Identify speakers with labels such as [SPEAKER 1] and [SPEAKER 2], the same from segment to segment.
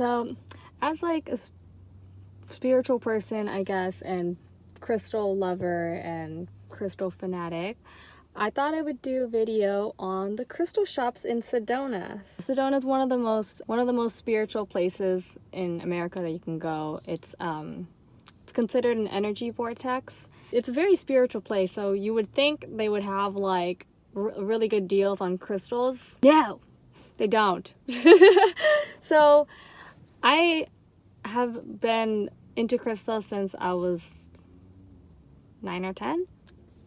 [SPEAKER 1] So, as like a spiritual person, I guess, and crystal lover and crystal fanatic, I thought I would do a video on the crystal shops in Sedona. Sedona is one of the most spiritual places in America that you can go. It's considered an energy vortex. It's a very spiritual place, so you would think they would have like really good deals on crystals. No, they don't. So I have been into crystals since I was 9 or 10.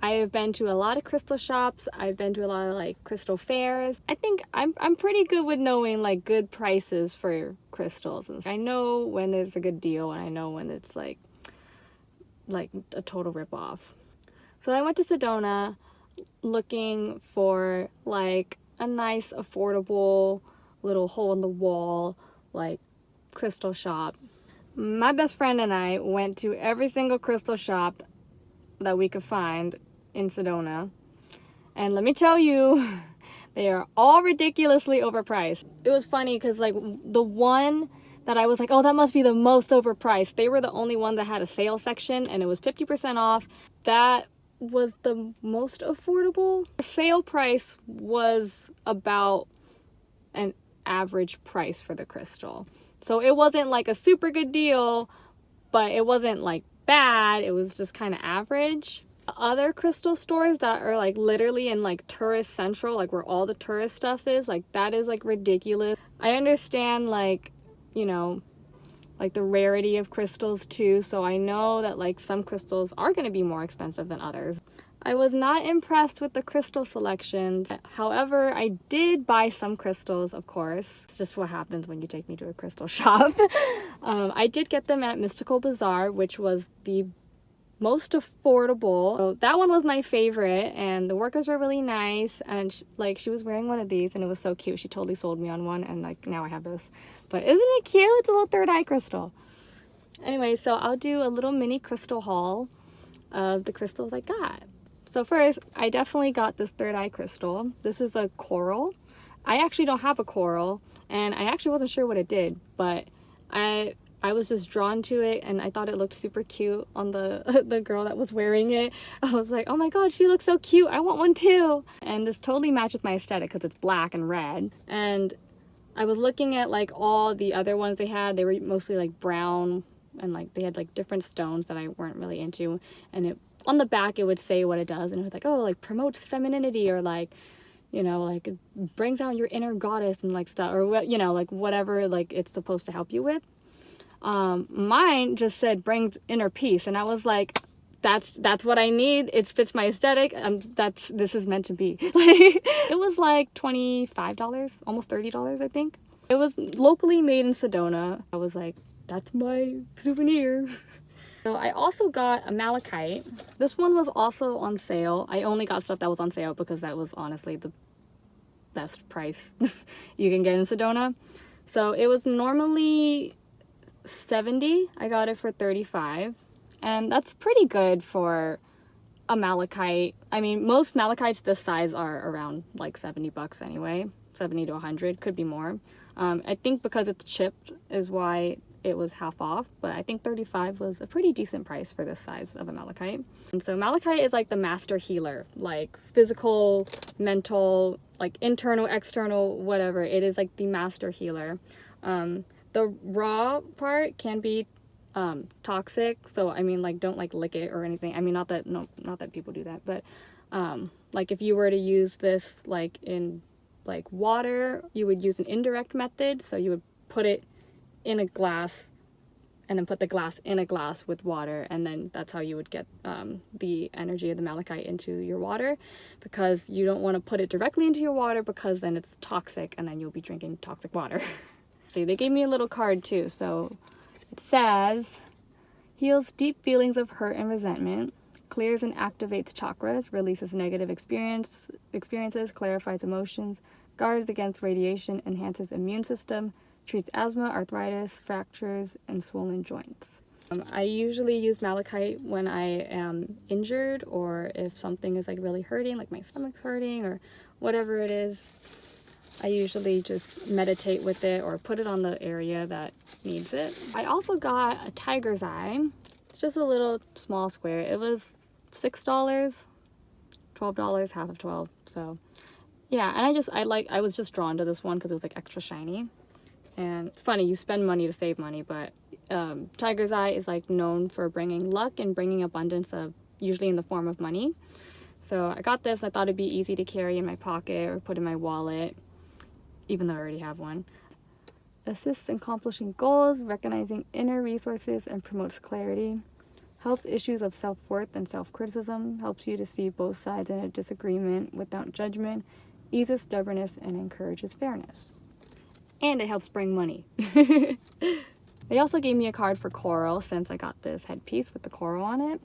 [SPEAKER 1] I have been to a lot of crystal shops. I've been to a lot of like crystal fairs. I think I'm pretty good with knowing like good prices for crystals. And I know when there's a good deal, and I know when it's like a total ripoff. So I went to Sedona looking for like a nice, affordable little hole in the wall like crystal shop. My best friend and I went to every single crystal shop that we could find in Sedona, and let me tell you, they are all ridiculously overpriced. It was funny because like the one that I was like, oh, that must be the most overpriced, they were the only one that had a sale section and it was 50% off. That was the most affordable. The sale price was about an average price for the crystal, so it wasn't like a super good deal, but it wasn't like bad, it was just kind of average. Other crystal stores that are like literally in like tourist central, like where all the tourist stuff is, like that is like ridiculous. I understand like, you know, like the rarity of crystals too, so I know that like some crystals are going to be more expensive than others. I was not impressed with the crystal selections. However, I did buy some crystals, of course. It's just what happens when you take me to a crystal shop. I did get them at Mystical Bazaar, which was the most affordable. So that one was my favorite, and the workers were really nice, and she was wearing one of these and it was so cute. She totally sold me on one, and like now I have this. But isn't it cute? It's a little third eye crystal. Anyway, so I'll do a little mini crystal haul of the crystals I got. So first, I definitely got this third eye crystal. This is a coral. I actually don't have a coral, and I actually wasn't sure what it did, but I was just drawn to it, and I thought it looked super cute on the girl that was wearing it. I was like, oh my god, she looks so cute, I want one too. And this totally matches my aesthetic because it's black and red. And I was looking at like all the other ones they had. They were mostly like brown, and like they had like different stones that I weren't really into. And it on the back it would say what it does, and it was like, oh, like promotes femininity, or like, you know, like it brings out your inner goddess and like stuff, or you know, like whatever like it's supposed to help you with. Mine just said brings inner peace, and I was like, that's what I need. It fits my aesthetic. This is meant to be. It was like $25, almost $30, I think. It was locally made in Sedona. I was like, that's my souvenir. So I also got a malachite. This one was also on sale. I only got stuff that was on sale because that was honestly the best price you can get in Sedona. So it was normally $70. I got it for $35, and that's pretty good for a malachite. I mean, most malachites this size are around like $70 anyway. 70 to 100, could be more. I think because it's chipped is why it was half off, but I think 35 was a pretty decent price for this size of a malachite. And so malachite is like the master healer, like physical, mental, like internal, external, whatever. It is like the master healer. The raw part can be toxic, so I mean, like, don't like lick it or anything. I mean, not that people do that, but like if you were to use this like in like water, you would use an indirect method. So you would put it in a glass and then put the glass in a glass with water, and then that's how you would get the energy of the malachite into your water, because you don't want to put it directly into your water because then it's toxic and then you'll be drinking toxic water. See, they gave me a little card too. So it says, heals deep feelings of hurt and resentment, clears and activates chakras, releases negative experiences, clarifies emotions, guards against radiation, enhances immune system, treats asthma, arthritis, fractures, and swollen joints. I usually use malachite when I am injured, or if something is like really hurting, like my stomach's hurting or whatever it is. I usually just meditate with it or put it on the area that needs it. I also got a tiger's eye. It's just a little small square. It was $6, $12, half of 12. So yeah, and I was just drawn to this one because it was like extra shiny. And it's funny, you spend money to save money, but tiger's eye is like known for bringing luck and bringing abundance of, usually in the form of money. So I got this. I thought it'd be easy to carry in my pocket or put in my wallet, even though I already have one. Assists in accomplishing goals, recognizing inner resources, and promotes clarity. Helps issues of self-worth and self-criticism. Helps you to see both sides in a disagreement without judgment. Eases stubbornness and encourages fairness. And it helps bring money. They also gave me a card for coral since I got this headpiece with the coral on it.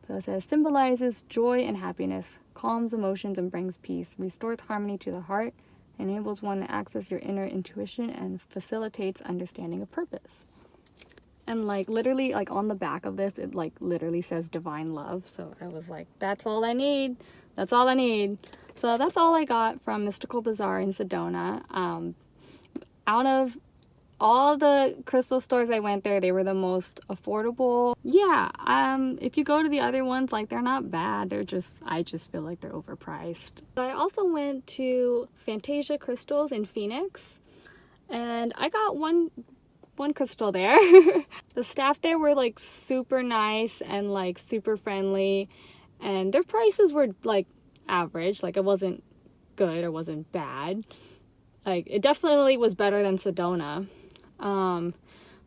[SPEAKER 1] So it says, symbolizes joy and happiness, calms emotions and brings peace, restores harmony to the heart, enables one to access your inner intuition, and facilitates understanding of purpose. And like literally like on the back of this, it like literally says divine love. So I was like, that's all I need. That's all I need. So that's all I got from Mystical Bazaar in Sedona. Out of all the crystal stores I went there, they were the most affordable. Yeah, if you go to the other ones, like they're not bad. I just feel like they're overpriced. I also went to Fantasia Crystals in Phoenix, and I got one crystal there. The staff there were like super nice and like super friendly, and their prices were like average. Like it wasn't good or wasn't bad. Like it definitely was better than Sedona.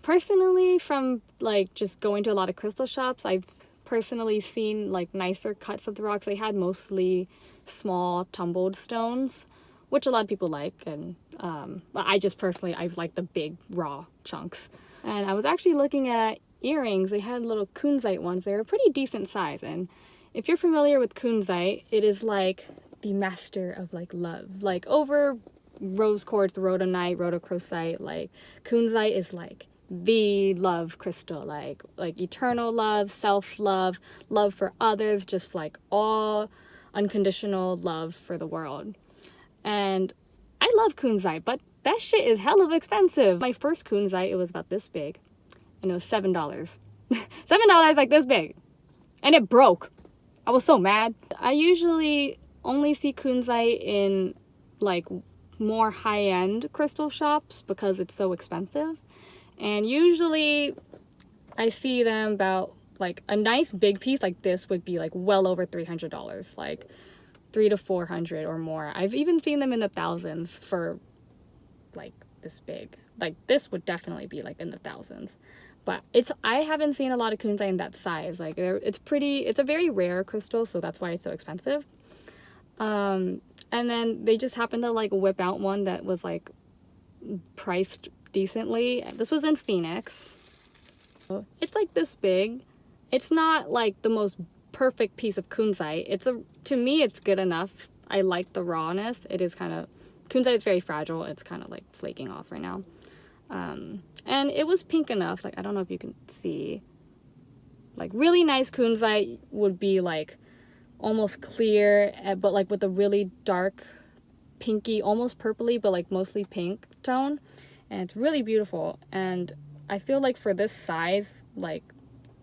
[SPEAKER 1] Personally, from like just going to a lot of crystal shops, I've personally seen like nicer cuts of the rocks. They had mostly small tumbled stones, which a lot of people like, and I like the big raw chunks. And I was actually looking at earrings. They had little kunzite ones. They were pretty decent size, and if you're familiar with kunzite, it is like the master of like love, like over rose quartz, rhodonite, rhodochrosite. Like kunzite is like the love crystal, like eternal love, self-love, love for others, just like all unconditional love for the world. And I love kunzite, but that shit is hell of expensive. My first kunzite, it was about this big, and it was $7. $7 like this big, and it broke. I was so mad. I usually only see kunzite in like more high-end crystal shops because it's so expensive, and usually I see them about like a nice big piece like this would be like well over $300, like $300 to $400 or more. I've even seen them in the thousands for like this big. Like this would definitely be like in the thousands, but I haven't seen a lot of kunzite in that size. Like it's a very rare crystal, so that's why it's so expensive. And then they just happened to like whip out one that was like priced decently. This was in Phoenix. It's like this big. It's not like the most perfect piece of kunzite. To me, it's good enough. I like the rawness. It is kind of, kunzite is very fragile. It's kind of like flaking off right now. And it was pink enough. Like, I don't know if you can see. Like really nice kunzite would be like almost clear, but like with a really dark pinky, almost purpley, but like mostly pink tone. And it's really beautiful. And I feel like for this size, like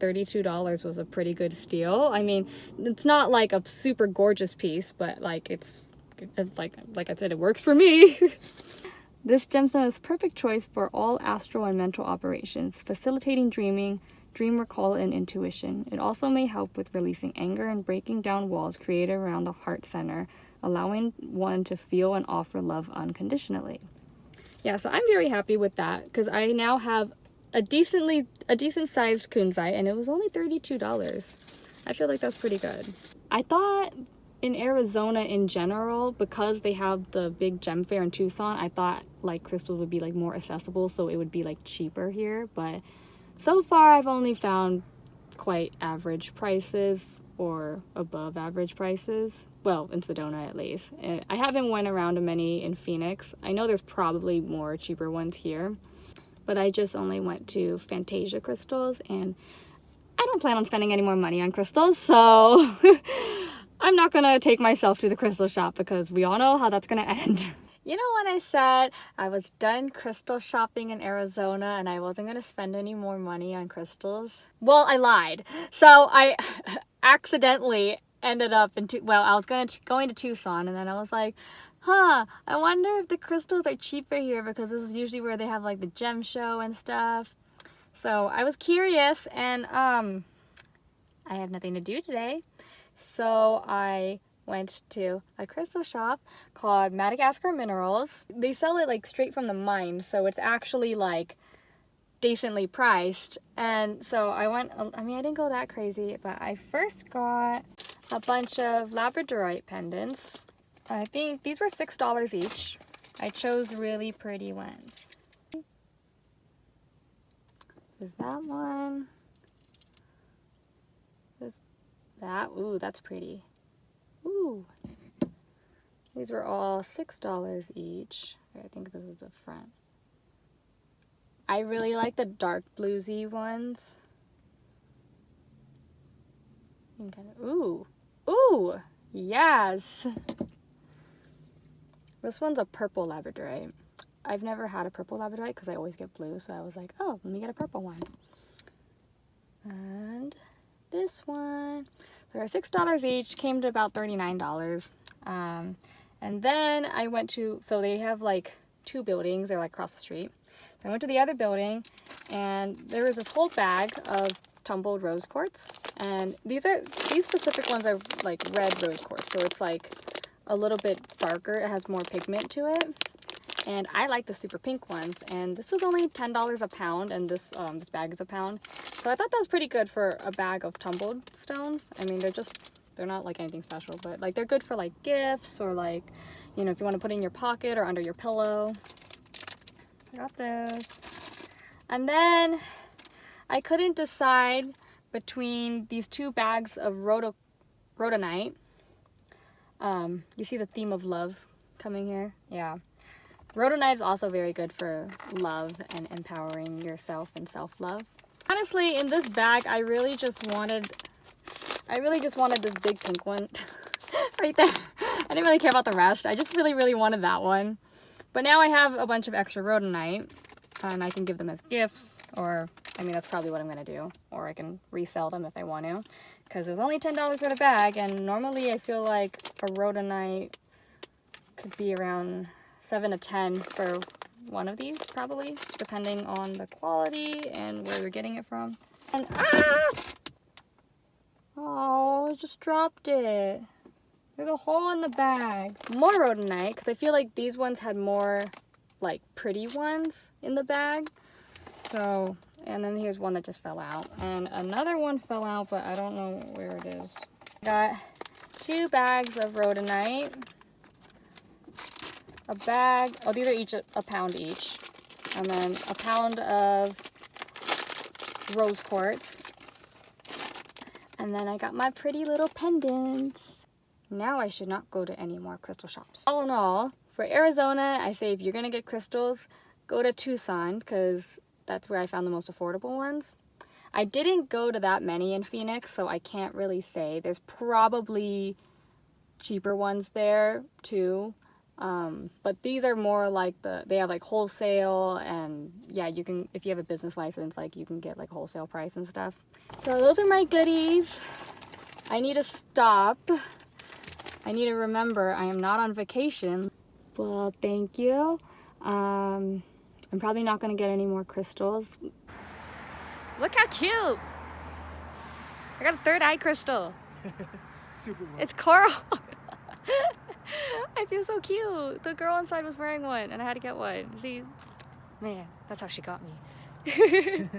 [SPEAKER 1] $32 was a pretty good steal. I mean, it's not like a super gorgeous piece, but like it's like I said, it works for me. This gemstone is perfect choice for all astral and mental operations, facilitating dreaming, dream recall, and intuition. It also may help with releasing anger and breaking down walls created around the heart center, allowing one to feel and offer love unconditionally. Yeah, so I'm very happy with that because I now have a decent sized kunzite, and it was only $32. I feel like that's pretty good. I thought in Arizona in general, because they have the big gem fair in Tucson, I thought like crystals would be like more accessible, so it would be like cheaper here, but so far I've only found quite average prices or above average prices. Well, in Sedona at least. I haven't went around to many in Phoenix. I know there's probably more cheaper ones here, but I just only went to Fantasia Crystals, and I don't plan on spending any more money on crystals, so I'm not gonna take myself to the crystal shop because we all know how that's gonna end. You know when I said I was done crystal shopping in Arizona and I wasn't going to spend any more money on crystals? Well, I lied. So I accidentally ended up in, well, I was going to Tucson, and then I was like, huh, I wonder if the crystals are cheaper here, because this is usually where they have like the gem show and stuff. So I was curious, and I had nothing to do today. So I went to a crystal shop called Madagascar Minerals. They sell it like straight from the mine, so it's actually like decently priced. And so I went, I mean, I didn't go that crazy, but I first got a bunch of labradorite pendants. I think these were $6 each. I chose really pretty ones. Is that one? That, ooh, that's pretty. Ooh. These were all $6 each. I think this is the front. I really like the dark bluesy ones. Ooh. Ooh! Yes! This one's a purple labradorite. I've never had a purple labradorite because I always get blue, so I was like, oh, let me get a purple one. And this one. So they're $6 each, came to about $39. And then I went to, so they have like 2 buildings, they're like across the street. So I went to the other building, and there was this whole bag of tumbled rose quartz. And these specific ones are like red rose quartz, so it's like a little bit darker, it has more pigment to it. And I like the super pink ones, and this was only $10 a pound, and this bag is a pound. So I thought that was pretty good for a bag of tumbled stones. I mean, they're not like anything special, but like they're good for like gifts, or like, you know, if you want to put it in your pocket or under your pillow. So I got those. And then I couldn't decide between these 2 bags of rhodonite. You see the theme of love coming here? Yeah. Rhodonite is also very good for love and empowering yourself and self-love. Honestly, in this bag, I really just wanted this big pink one right there. I didn't really care about the rest. I just really wanted that one. But now I have a bunch of extra rhodonite, and I can give them as gifts, or, I mean, that's probably what I'm going to do. Or I can resell them if I want to, because it was only $10 for the bag, and normally I feel like a rhodonite could be around 7 to 10 for one of these, probably, depending on the quality and where you're getting it from. And oh, I just dropped it. There's a hole in the bag. More rhodonite, because I feel like these ones had more like pretty ones in the bag. So, and then here's one that just fell out, and another one fell out, but I don't know where it is. Got 2 bags of rhodonite. A bag, oh, these are each a pound each. And then a pound of rose quartz. And then I got my pretty little pendants. Now I should not go to any more crystal shops. All in all, for Arizona, I say if you're gonna get crystals, go to Tucson, because that's where I found the most affordable ones. I didn't go to that many in Phoenix, so I can't really say. There's probably cheaper ones there too. But these are more like they have like wholesale, and yeah, you can, if you have a business license, like you can get like wholesale price and stuff. So those are my goodies. I need to stop. I need to remember I am not on vacation. Well, thank you. I'm probably not going to get any more crystals. Look how cute! I got a third eye crystal.
[SPEAKER 2] Super one.
[SPEAKER 1] It's coral. I feel so cute. The girl inside was wearing one, and I had to get one. See? Man, that's how she got me.